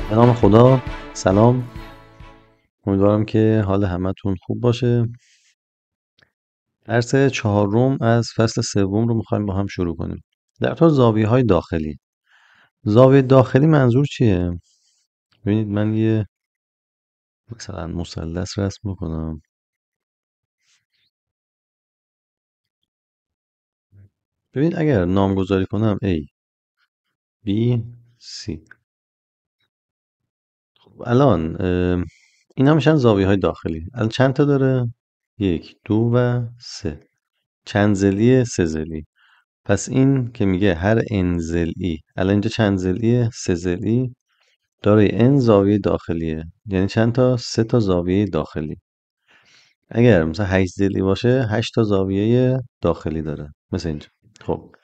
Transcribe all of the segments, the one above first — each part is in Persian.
به نام خدا. سلام. امیدوارم که حال همتون خوب باشه. درس چهارم از فصل سوم رو میخوایم با هم شروع کنیم. در تو زاویه های داخلی. زاویه داخلی منظور چیه؟ ببینید من یه مثلا مثلث رسم میکنم. ببینید اگر نامگذاری کنم A B C. خب الان اینا میشن زاویه های داخلی. الان چند تا داره؟ یک، دو و سه. چند ضلعی؟ سه ضلعی. پس این که میگه هر n ضلعی، الان اینجا چند ضلعیه؟ سه ضلعی داره n زاویه داخلیه. یعنی چند تا؟ سه تا زاویه داخلی. اگر مثلا 8 ضلعی باشه 8 تا زاویه داخلی داره، مثل اینجا. خب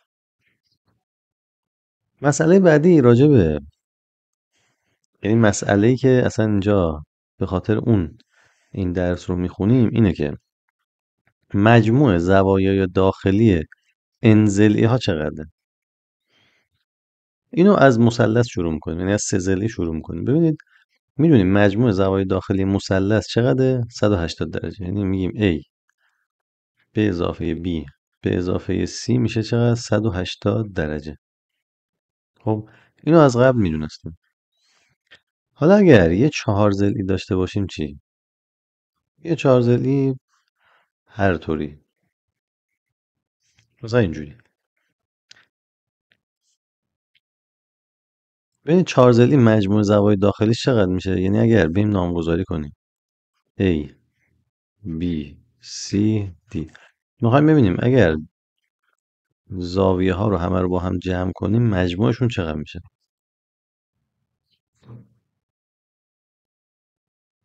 مسئله بعدی راجع به، یعنی مسئله‌ای که اصلا اینجا به خاطر اون این درس رو میخونیم اینه که مجموع زوایای داخلی n ضلعی ها چقدره. اینو از مثلث شروع میکنیم، یعنی از سه ضلعی شروع میکنیم. ببینید میدونیم مجموع زوایای داخلی مثلث چقدره؟ 180 درجه. یعنی میگیم A به اضافه B به اضافه C میشه چقدر؟ 180 درجه. خب اینو از قبل میدونستیم. حالا اگر یه چهار ضلعی داشته باشیم چی؟ یه چهار ضلعی هر طوری، مثلا اینجوری. ببینید چهار ضلعی مجموع زوایای داخلی چقدر میشه؟ یعنی اگر بریم نامگذاری کنیم A B C D، میخوایم ببینیم اگر زاویه ها رو همه رو با هم جمع کنیم مجموعشون چقدر میشه.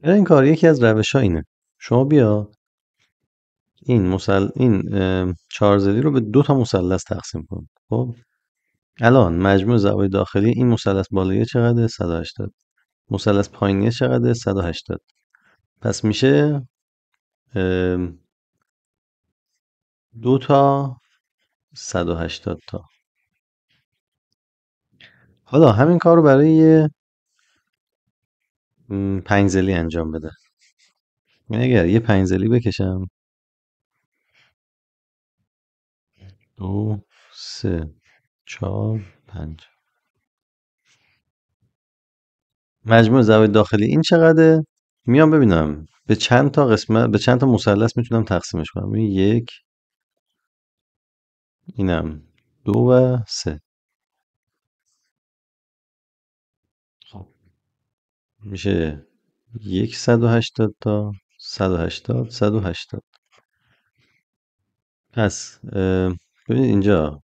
برای این کار یکی از روش ها اینه، شما بیا این چهار ضلعی رو به دو تا مثلث تقسیم کن. خب الان مجموع زوایای داخلی این مثلث بالایی چقدره؟ 180. مثلث پایینی چقدره؟ 180. پس میشه دو تا 180 تا. حالا همین کار رو برای یه 5 ضلعی انجام بده. یعنی اگر یه 5 ضلعی بکشم، دو، سه، چهار، پنج، مجموع زوایای داخلی این چقدره؟ میام ببینم به چند تا قسمت، به چند تا مثلث میتونم تقسیمش کنم. ببین یک، اینم دو و سه. خب میشه یک 180 تا، 180، 180. پس ببینید اینجا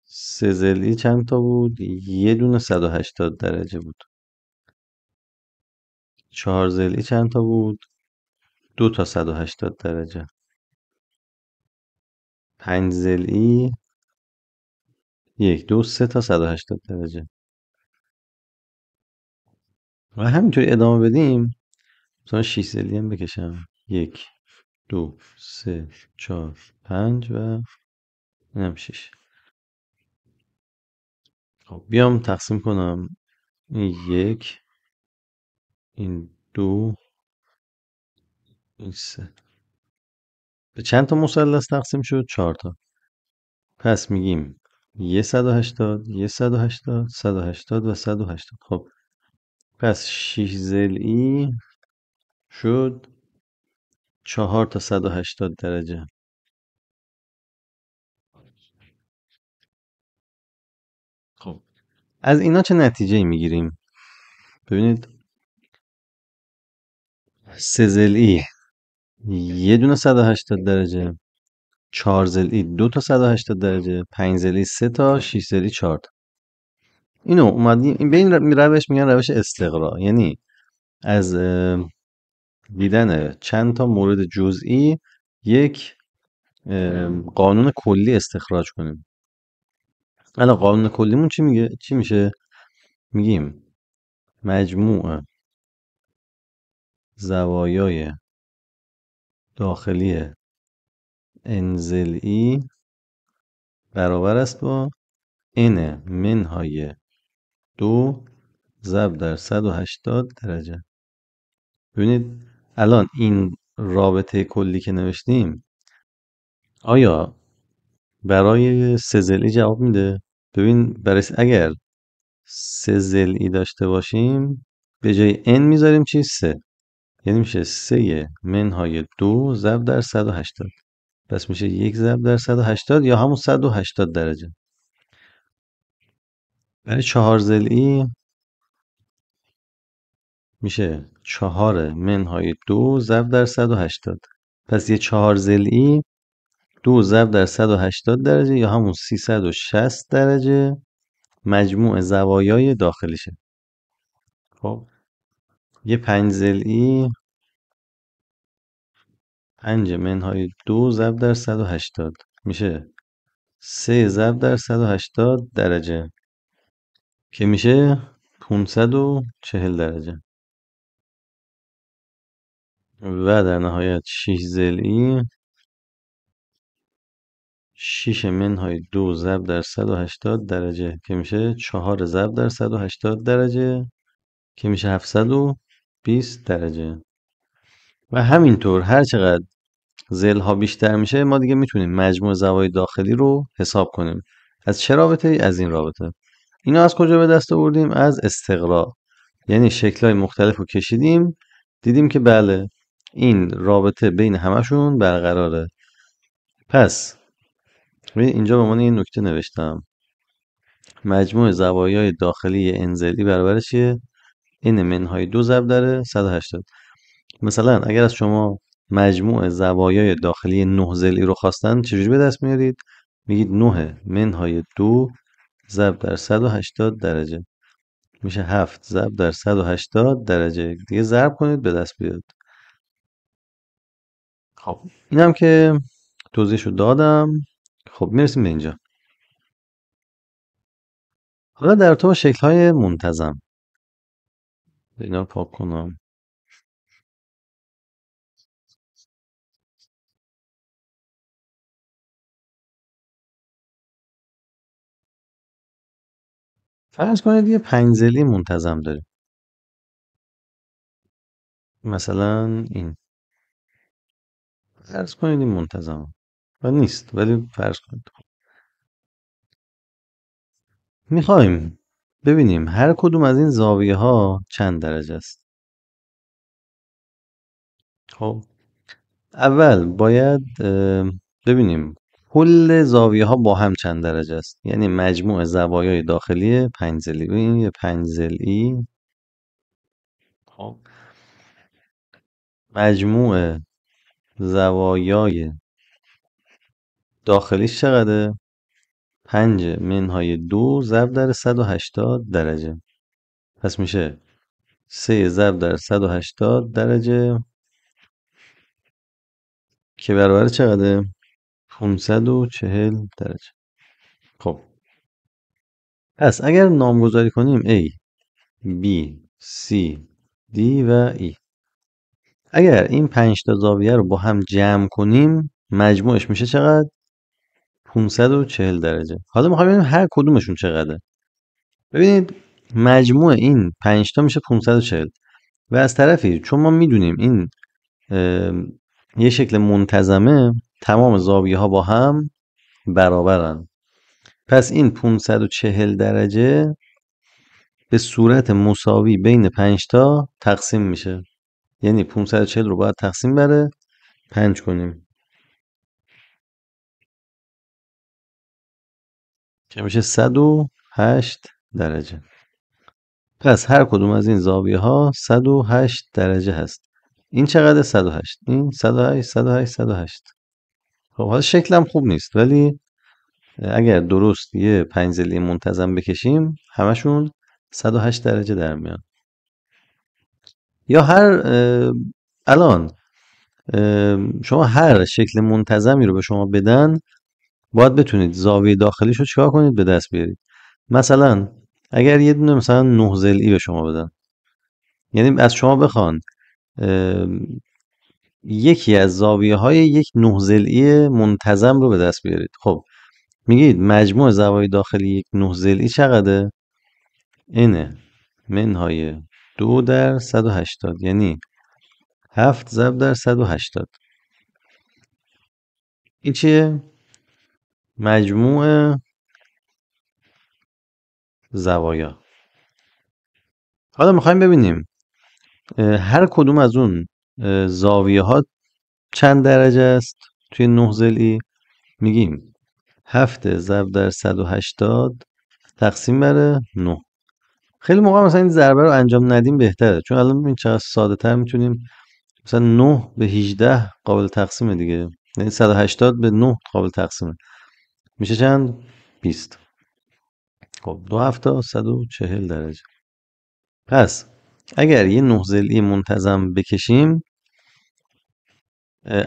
سه ضلعی چند تا بود؟ یه دونه 180 درجه بود. چهار ضلعی چند تا بود؟ دو تا 180 درجه. پنج ضلعی یک، دو، سه تا 180 درجه. و همینطوری ادامه بدیم. مثلا 6 ضلعی هم بکشم، یک، دو، سه، چهار، پنج و اینم 6. خب بیام تقسیم کنم. این یک، این دو، این سه. به چند تا مثلث تقسیم شد؟ 4 تا. پس میگیم یه 180، یه 180، 180 و 180. خب پس 6 ضلعی شد 4 تا 180 درجه. خب از اینا چه نتیجه میگیریم؟ ببینید سه ضلعی یه دونه 180 درجه، چهار ضلعی دو تا 180 درجه، پنج ضلعی سه تا، 6 ضلعی 4 تا. اینو اومدیم این به این روش میگن روش استقرا. یعنی از دیدن چند تا مورد جزئی یک قانون کلی استخراج کنیم. الان قانون کلیمون چی میگه؟ چی میشه؟ میگیم مجموع زوایای داخلی n ضلعی برابر است با n منهای دو ضرب در 180 درجه. ببینید الان این رابطه کلی که نوشتیم آیا برای سه ضلعی جواب میده؟ ببین اگر سه ضلعی داشته باشیم به جای n میذاریم چی؟ 3. یعنی میشه 3 منهای 2 ضرب در 180. پس میشه 1 ضرب در 180 یا همون 180 درجه. برای 4 ضلعی میشه 4 منهای 2 ضرب در 180. پس یه 4 ضلعی 2 ضرب در 180 درجه یا همون 360 درجه مجموع زوایای داخلیشه. خب یه 5 ضلعی 5 منهای 2 ضرب در 180 میشه 3 ضرب در 180 درجه که میشه 540 درجه. و در نهایت 6 ضلعی 6 منهای 2 ضرب در 180 درجه که میشه 4 ضرب در 180 درجه که میشه 720 درجه. و همینطور هر چقدر ضلع ها بیشتر میشه ما دیگه میتونیم مجموع زوایای داخلی رو حساب کنیم. از چه رابطه؟ از این رابطه. اینو از کجا به دست آوردیم؟ از استقرا. یعنی شکل‌های مختلف رو کشیدیم دیدیم که بله این رابطه بین همشون برقراره. پس اینجا به عنوان این نکته نوشتم مجموع زوایای داخلی n ضلعی برابر چیه؟ n منهای 2 ضرب در 180. مثلا اگر از شما مجموع زوایای داخلی 9 ضلعی رو خواستن چجوری به دست میارید؟ میگید 9 منهای 2 ضرب در 180 درجه میشه 7 ضرب در 180 درجه. دیگه ضرب کنید به دست بیاد. خب اینم که توضیحشو دادم. خب میرسیم به اینجا. حالا در تو شکل‌های منتظم اینا رو پاک کنم. فرض کنید یه 5 ضلعی منتظم داریم. مثلا این فرض کنید این منتظم و نیست ولی فرض کنید. میخوایم ببینیم هر کدوم از این زاویه ها چند درجه است. خب اول باید ببینیم کل زاویه ها با هم چند درجه است. یعنی مجموع زوایای داخلی 5 ضلعی. این یه 5 ضلعی. خب مجموع زوایای داخلیش چقدره؟ 5 منهای 2 ضرب در 180 درجه. پس میشه 3 ضرب در 180 درجه که برابر چقدره؟ 540 درجه. خب پس اگر نامگذاری کنیم A B C D و E اگر این 5 تا زاویه رو با هم جمع کنیم مجموعش میشه چقدر؟ 540 درجه. حالا میخوایم ببینیم هر کدومشون چقدره. ببینید مجموع این 5 تا میشه 540 و از طرفی چون ما میدونیم این یه شکل منتظمه تمام زاویه ها با هم برابرن. پس این 540 درجه به صورت مساوی بین 5 تا تقسیم میشه. یعنی 540 رو باید تقسیم بر 5 کنیم که میشه 108 درجه. پس هر کدوم از این زاویه ها 108 درجه هست. این چقدر؟ 108. این 108 108 108. خب حالا شکلم خوب نیست ولی اگر درست یه 5 ضلعی منتظم بکشیم همشون 108 درجه در میان. یا الان شما هر شکل منتظمی رو به شما بدن باید بتونید زاویه داخلیش رو چیکار کنید؟ به دست بیارید. مثلا اگر یه دونه مثلا 9 ضلعی به شما بدن یعنی از شما بخوان یکی از زاویه های یک 9 ضلعی منتظم رو به دست بیارید. خب میگید مجموع زوایای داخلی یک 9 ضلعی چقدره؟ اینه منهای 2 در 180 یعنی 7 ضرب در 180. این چیه؟ مجموع زوایا. حالا میخوایم ببینیم هر کدوم از اون زاویه ها چند درجه است توی 9 ضلعی. میگیم 7 ضرب در 180 تقسیم بر 9. خیلی موقع مثلا این ضربه رو انجام ندیم بهتره، چون الان ببین چقدر ساده تر میتونیم. مثلا 9 به 18 قابل تقسیمه دیگه، یعنی 180 به 9 قابل تقسیمه، میشه چند؟ 20. خب 2 هفته 140 درجه. پس اگر یه 9 ضلعی منتظم بکشیم،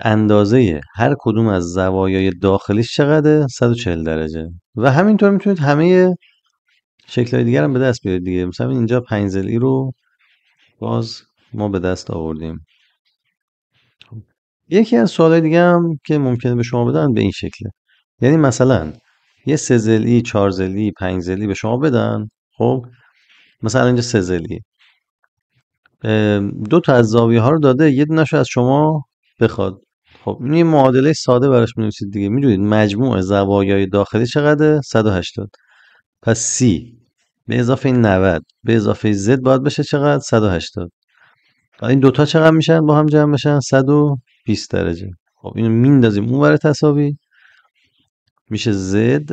اندازه هر کدوم از زوایای داخلیش چقدره؟ 140 درجه. و همینطور میتونید همه شکل‌های دیگر هم به دست بیارید دیگه. مثلا اینجا 5 ضلعی رو باز ما به دست آوردیم. یکی از سوالای دیگه هم که ممکنه به شما بدن به این شکله، یعنی مثلا یه 3 ضلعی، 4 ضلعی، 5 ضلعی به شما بدن. خب مثلا اینجا 3 ضلعی، دو تا از زاویه ها رو داده، یه دونه‌شو از شما بخواد. خب این یه معادله ساده براش می‌نویسید دیگه. میدونید مجموع زوایای داخلی چقدره؟ 180. پس سی به اضافه این 90 به اضافه زد باید بشه چقدر؟ 180. این دوتا چقدر میشن با هم جمع بشن؟ 120 درجه. خب اینو میندازیم اون ور تساوی، میشه زد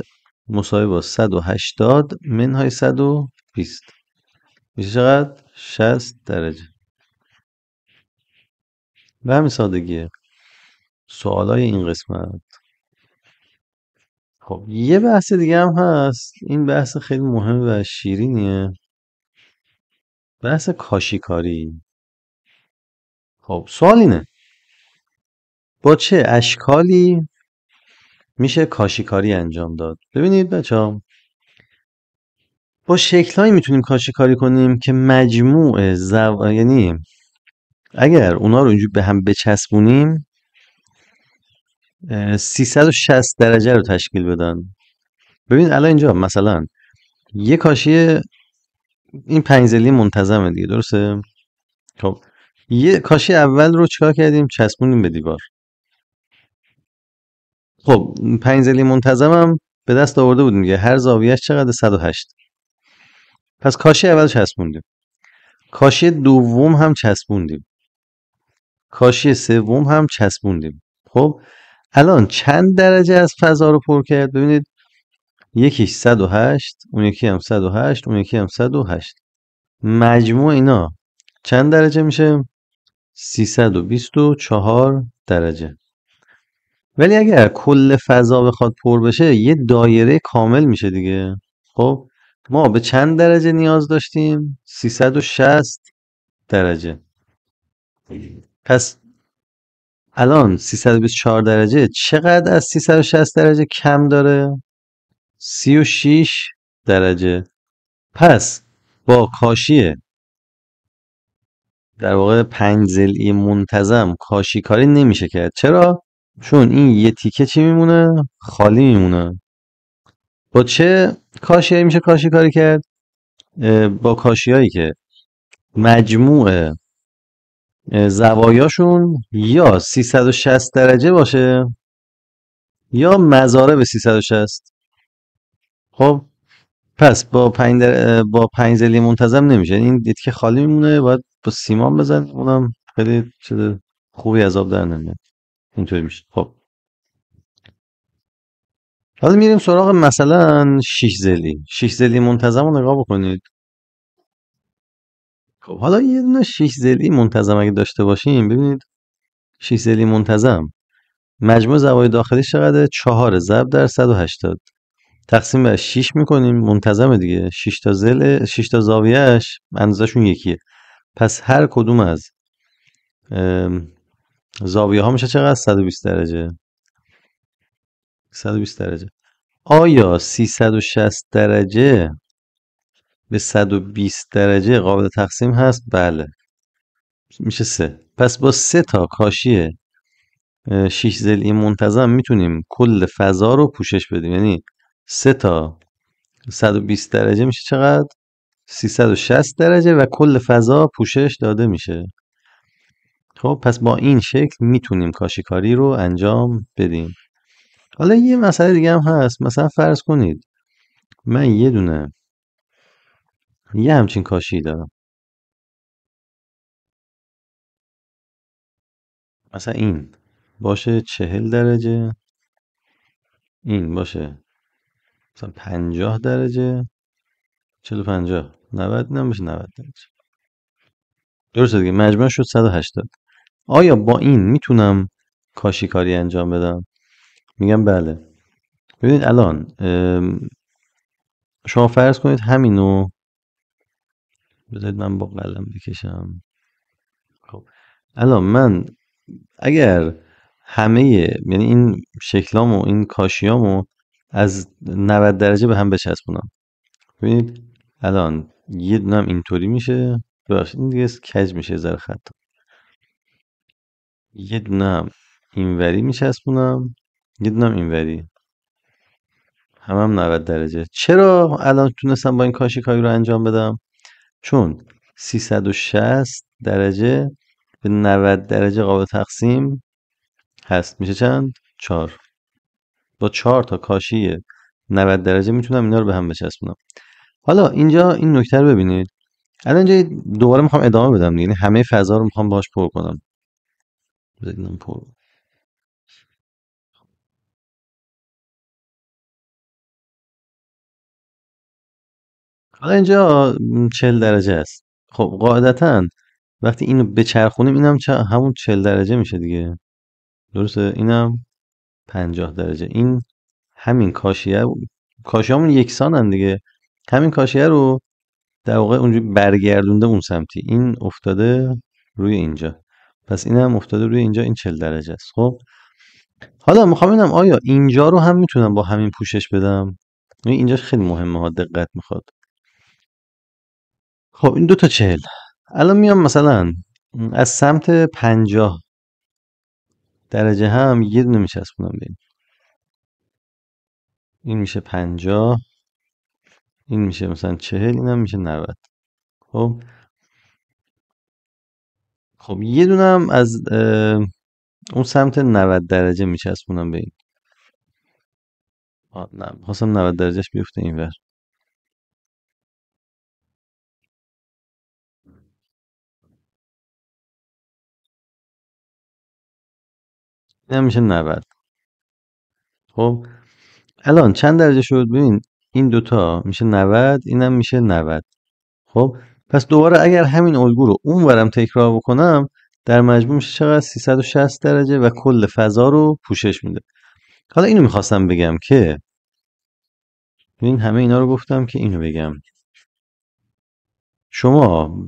مساوی با 180 منهای 120 میشه چقدر؟ 60 درجه. به همین سادگیه سوالای این قسمت. خب یه بحث دیگه هم هست، این بحث خیلی مهم و شیرینیه، بحث کاشیکاری. خب سوال اینه با چه اشکالی میشه کاشیکاری انجام داد؟ ببینید بچه‌ها، با شکل‌هایی میتونیم کاشیکاری کنیم که مجموع یعنی اگر اونا رو اینجوری به هم بچسبونیم 360 درجه رو تشکیل بدن. ببین الان اینجا مثلا یه کاشی این 5 ضلعی منتظمه دیگه، درسته؟ خب یه کاشی اول رو چیکار کردیم؟ چسبوندیم به دیوار. خب 5 ضلعی منتظمم به دست آورده بودیم دیگه، هر زاویه‌اش چقدر؟ 108. پس کاشی اول چسبوندیم، کاشی دوم هم چسبوندیم، کاشی سوم هم چسبوندیم. خب الان چند درجه از فضا رو پر کرد؟ ببینید یکیش 108، اون یکی هم 108، اون یکی هم 108. مجموع اینا چند درجه میشه؟ 324 درجه. ولی اگر کل فضا بخواد پر بشه یه دایره کامل میشه دیگه. خب ما به چند درجه نیاز داشتیم؟ 360 درجه. پس الان 324 درجه چقدر از 360 درجه کم داره؟ 36 درجه. پس با کاشی در واقع 5 ضلعی منتظم کاشیکاری نمیشه کرد. چرا؟ چون این یه تیکه چی میمونه؟ خالی میمونه. با چه کاشیایی میشه کاشیکاری کرد؟ با کاشیایی که مجموع زوایاشون یا 360 درجه باشه یا مضارب 360. خب پس با 5 ضلعی منتظم نمیشه، این دید که خالی میمونه، باید با سیمان بزن، اونم خیلی چیز خوبی از آب در نمیاد. اینطوری میشه. خب حالا میریم سراغ مثلا 6 ضلعی. 6 ضلعی منتظم رو نگاه بکنید. خب حالا یه دونه 6 ضلعی منتظم اگه داشته باشیم، ببینید 6 ضلعی منتظم مجموع زوایای داخلیش چقدره؟ 4 ضرب در 180 تقسیم بر 6 میکنیم، منتظمه دیگه. 6 تا ضلع، 6 تا زاویه‌اش اندازه‌شون یکیه. پس هر کدوم از زاویه ها میشه چقدر؟ 120 درجه. 120 درجه. آیا 360 درجه به 120 درجه قابل تقسیم هست؟ بله، میشه 3. پس با 3 تا کاشی 6 ضلعی منتظم میتونیم کل فضا رو پوشش بدیم. یعنی 3 تا 120 درجه میشه چقدر؟ 360 درجه و کل فضا پوشش داده میشه. خب پس با این شکل میتونیم کاشیکاری رو انجام بدیم. حالا یه مسئله دیگه هم هست. مثلا فرض کنید من یه همچین کاشی دارم. مثلا این باشه 40 درجه، این باشه مثلا 50 درجه، 40 و 50 90، اینم بشه 90 درجه. درسته دیگه، مجموع شد 180. آیا با این میتونم کاشیکاری انجام بدم؟ میگم بله. ببینید الان شما فرض کنید همینو، بذارید من با قلم بکشم. خب الان من اگر همه، یعنی این شکلامو، این کاشیامو از 90 درجه به هم بچسبونم. ببینید الان یه دونم اینطوری میشه، ببخشید این دیگه کج میشه یه ذره خط. یه دونم اینوری میچسبونم، یه دونم اینوری، هم 90 درجه. چرا الان تونستم با این کاشیکاری رو انجام بدم؟ چون 360 درجه به 90 درجه قابل تقسیم هست. میشه چند؟ 4. با 4 تا کاشی 90 درجه میتونم اینا رو به هم بچسبونم. حالا اینجا این نکته رو ببینید. الان اینجا دوباره میخوام ادامه بدم، یعنی همه فضا رو میخوام باهاش پر کنم. بذارید اینم پر. حالا اینجا 40 درجه است. خب قاعدتا وقتی اینو بچرخونیم اینم همون 40 درجه میشه دیگه. درسته؟ اینم 50 درجه. این همین کاشیه‌مون یکسانن دیگه. همین کاشیه رو در واقع اونجوری برگردونده اون سمتی، این افتاده روی اینجا، پس این هم افتاده روی اینجا، این 40 درجه است. خب حالا میخوام ببینم آیا اینجا رو هم میتونم با همین پوشش بدم. اینجا خیلی مهمه ها، دقت میخواد. خب این 2 تا 40. الان میام مثلا از سمت 50 درجه هم یه دونه میچسبونم به این میشه 50، این میشه مثلا 40، اینم میشه 90. خب خب یه دونم از اون سمت 90 درجه میچسبونم به این. نه خواستم 90 درجهش بیفته اینور. اینم میشه 90. خب الان چند درجه شد؟ ببین این دوتا میشه 90، اینم میشه 90. خب پس دوباره اگر همین الگو رو اونورم تکرار بکنم، در مجموع میشه چقدر؟ 360 درجه و کل فضا رو پوشش میده. حالا اینو میخواستم بگم که، ببین همه اینا رو گفتم که اینو بگم. شما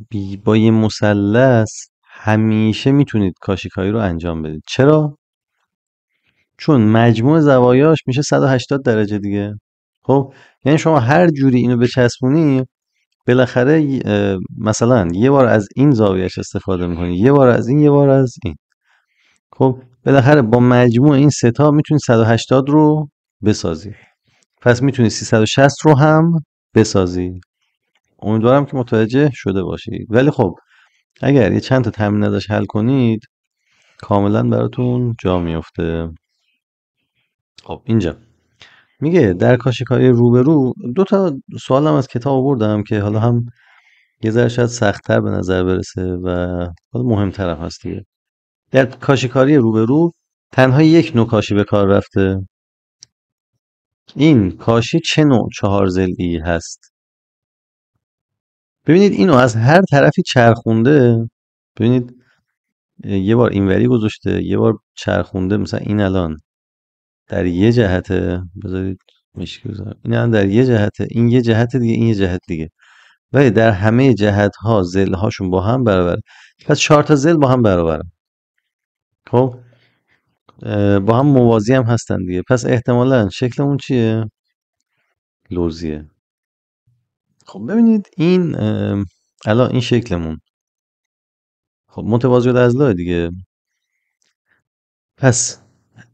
با یه مثلث همیشه میتونید کاشیکایی رو انجام بدید. چرا؟ چون مجموع زوایاش میشه 180 درجه دیگه. خب یعنی شما هر جوری اینو بچسبونی، بالاخره مثلا یه بار از این زاویهش استفاده میکنی، یه بار از این، یه بار از این. خب بالاخره با مجموع این سه تا میتونی 180 رو بسازی. پس میتونی 360 رو هم بسازی. امیدوارم که متوجه شده باشید. ولی خب اگر یه چند تا تمرین ازش حل کنید، کاملا براتون جا میفته. خب اینجا میگه در کاشیکاری روبرو، 2 تا سوالم از کتاب آوردم که حالا هم یه ذره شاید سخت‌تر به نظر برسه و حالا مهم‌تر هم هست دیگه. در کاشیکاری روبرو تنها یک نوع کاشی به کار رفته. این کاشی چه نوع 4 ضلعی هست؟ ببینید اینو از هر طرفی چرخونده. ببینید یه بار اینوری گذاشته، یه بار چرخونده. مثلا این الان در یه جهته، بذارید مشکی بذارم، این الان در یه جهته، این یه جهت دیگه، این یه جهت دیگه، ولی در همه جهت ها ضلع هاشون با هم برابر. پس 4 تا ضلع با هم برابرن. خب با هم موازی هم هستن دیگه. پس احتمالاً شکلمون چیه؟ لوزیه. خب ببینید این الان این شکلمون خب متوازی الاضلاع دیگه. پس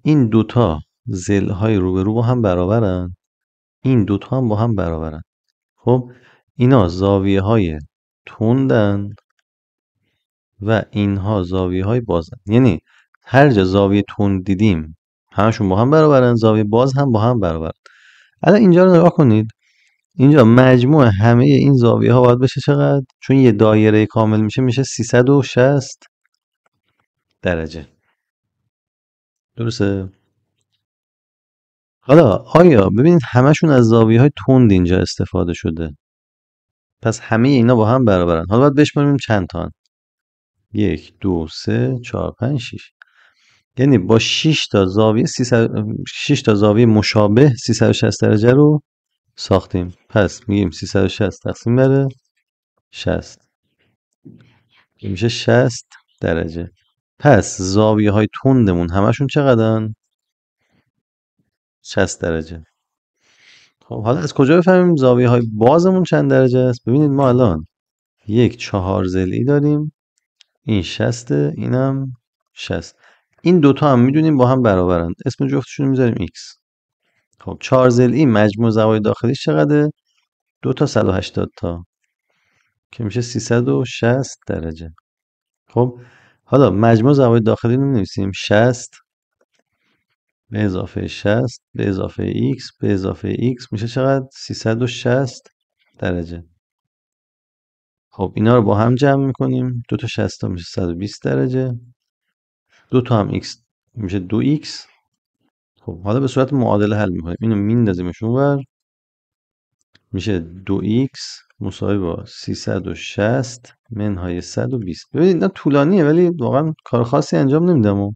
این دوتا ضلع های روبرو با هم برابرن، این دوتا هم با هم برابرن. خب اینا زاویه های تندن و اینها زاویه های بازن. یعنی هر جا زاویه تند دیدیم همشون با هم برابرن، زاویه باز هم با هم برابرن. الان اینجا رو نگاه کنید، اینجا مجموع همه این زاویه ها باید بشه چقدر؟ چون یه دایره کامل میشه 360 درجه. درسته؟ حالا آیا ببینید همشون از زاویه های تند اینجا استفاده شده، پس همه اینا با هم برابرن. حالا باید بشماریم چند تا. 1 2 3 4 5 6. یعنی با 6 تا زاویه 6 تا زاویه مشابه 360 درجه رو ساختیم. پس میگیم 360 تقسیم بر 60 میشه 60 درجه. پس زاویه های تندمون همشون چقدرن؟ 60 درجه. خب حالا از کجا بفهمیم زاویه های بازمون چند درجه است؟ ببینید ما الان یک 4 ضلعی داریم، این 60، اینم 60. این دوتا هم میدونیم با هم برابرن، اسم جفتشون رو میذاریم x. خب 4 ضلعی مجموع زوایای داخلیش چقدره؟ 2 تا 180 تا که میشه 360 درجه. خب حالا مجموع زوایای داخلی رو می‌نویسیم 60 به اضافه 60 به اضافه x به اضافه x میشه چقدر؟ 360 درجه. خب اینا رو با هم جمع میکنیم، 2 تا 60 تا میشه 120 درجه، 2 تا هم x میشه 2x. خب حالا به صورت معادله حل میکنیم، اینو میندازیمش اونور، میشه 2x مساوی با 360 منهای 120. ببینید اینا طولانیه ولی واقعا کار خاصی انجام نمیدم،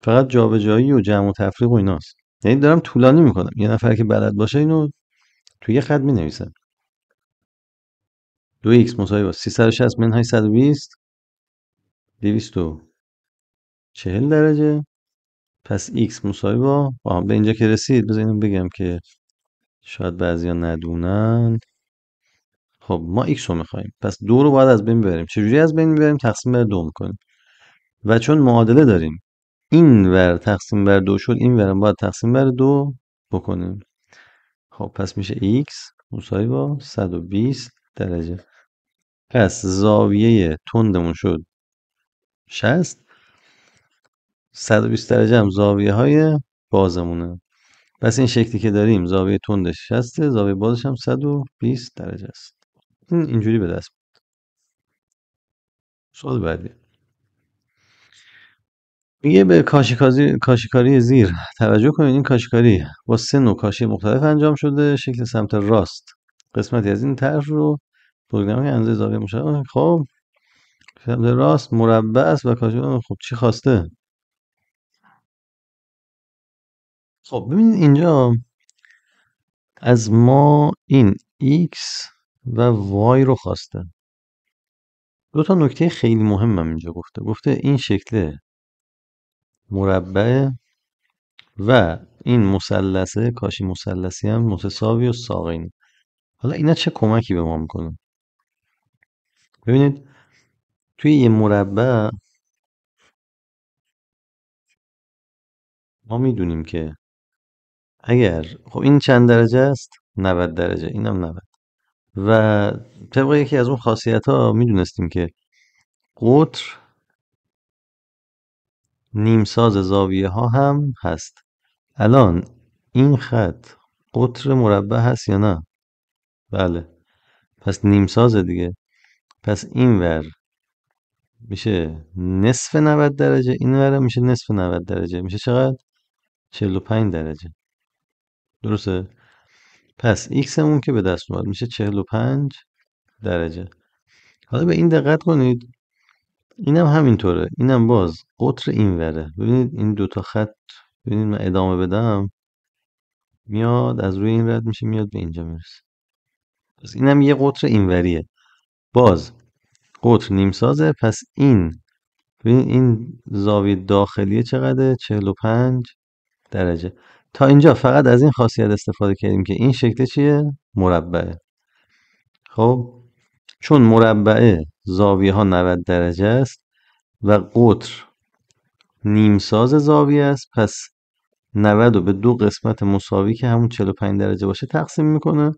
فقط جابجایی و جمع و تفریق و ایناست. یعنی دارم طولانی میکنم، یه نفر که بلد باشه اینو توی یه خط مینویسه. 2x مساوی با 360 منهای 120 240 درجه. پس x مساوی با به اینجا که رسید بذار اینو بگم که شاید بعضیا ندونن. خب ما x رو میخوایم، پس 2 رو باید از بین ببریم. چجوری از بین میبریم؟ تقسیم بر 2 میکنیم. و چون معادله داریم این ور تقسیم بر 2 شد، این ورم باید تقسیم بر 2 بکنیم. خب پس میشه x مساوی با 120 درجه. پس زاویه تندمون شد 60، 120 درجه هم زاویه های بازمونه. پس این شکلی که داریم زاویه تندش 60، زاویه بازش هم 120 درجه است. این اینجوری به دست میاد. سوال بعدی میگه به کاشیکاری زیر توجه کنید. این کاشیکاری با 3 نوع کاشی مختلف انجام شده. شکل سمت راست قسمتی از این طرح رو پروگرامی اندازه زاویه مشابه. خب سمت راست مربع است و کاشی. خب چی خواسته؟ خب ببینید اینجا از ما این x و y رو خواسته. دو تا نکته خیلی مهمم اینجا گفته این شکل مربع و این مثلثه کاشی مثلثی هم متساوی و ساقین. حالا اینا چه کمکی به ما میکنن؟ ببینید توی یه مربع ما میدونیم که اگر خب این چند درجه است؟ 90 درجه، اینم 90. و طبق یکی از اون خاصیت ها میدونستیم که قطر نیمساز زاویه ها هم هست. الان این خط قطر مربع هست یا نه؟ بله، پس نیمسازه دیگه. پس این ور میشه نصف 90 درجه، این ور میشه نصف 90 درجه، میشه چقدر؟ 45 درجه. درسته؟ پس ایکسمون که به دست اومد میشه 45 درجه. حالا به این دقت کنید، اینم همینطوره، اینم باز قطر این وره. ببینید این دوتا خط، ببینید من ادامه بدم میاد از روی این رد میشه میاد به اینجا میرسه. پس اینم یه قطر اینوریه، باز قطر نیمسازه. پس این ببینید این زاویه داخلیه چقدره؟ 45 درجه. تا اینجا فقط از این خاصیت استفاده کردیم که این شکل چیه؟ مربعه. خب چون مربعه زاویه ها 90 درجه است و قطر نیمساز زاویه است، پس 90 رو به 2 قسمت مساوی که همون 45 درجه باشه تقسیم میکنه.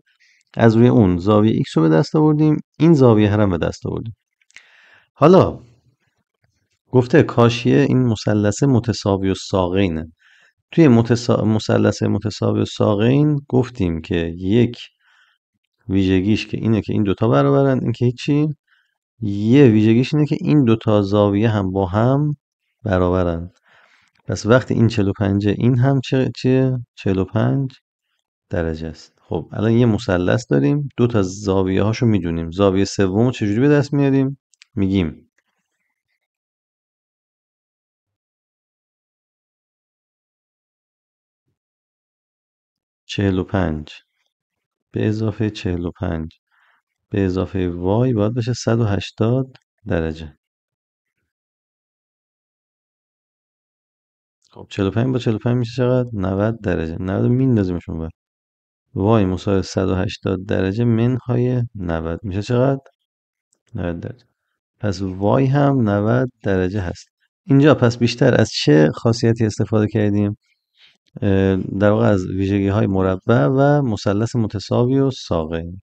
از روی اون زاویه ایکس رو به دست آوردیم، این زاویه هرم به دست آوردیم. حالا گفته کاشیه این مثلث متساوی الساقینه. توی مثلث متساوی الساقین گفتیم که یک ویژگیش که اینه که این دوتا برابرن، این که هیچی. یه ویژگیش اینه که این دوتا زاویه هم با هم برابرن. پس وقتی این 45 این هم چیه 45 درجه است. خب الان یه مثلث داریم، دو تا زاویه هاشو میدونیم. زاویه سوم چجوری به دست میاریم؟ میگیم 45 به اضافه 45 به اضافه وای باید بشه 180 درجه. خب 45 با 45 میشه چقدر؟ 90 درجه. 90 رو میندازیمش اونور. وای مساوی 180 درجه منهای 90 میشه چقدر؟ 90 درجه. پس وای هم 90 درجه هست. اینجا پس بیشتر از چه خاصیتی استفاده کردیم؟ در واقع از ویژگی های مربع و مثلث متساوی و ساقین.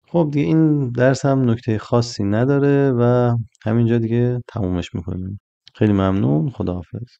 خب دیگه این درس هم نکته خاصی نداره و همینجا دیگه تمومش میکنیم. خیلی ممنون. خداحافظ.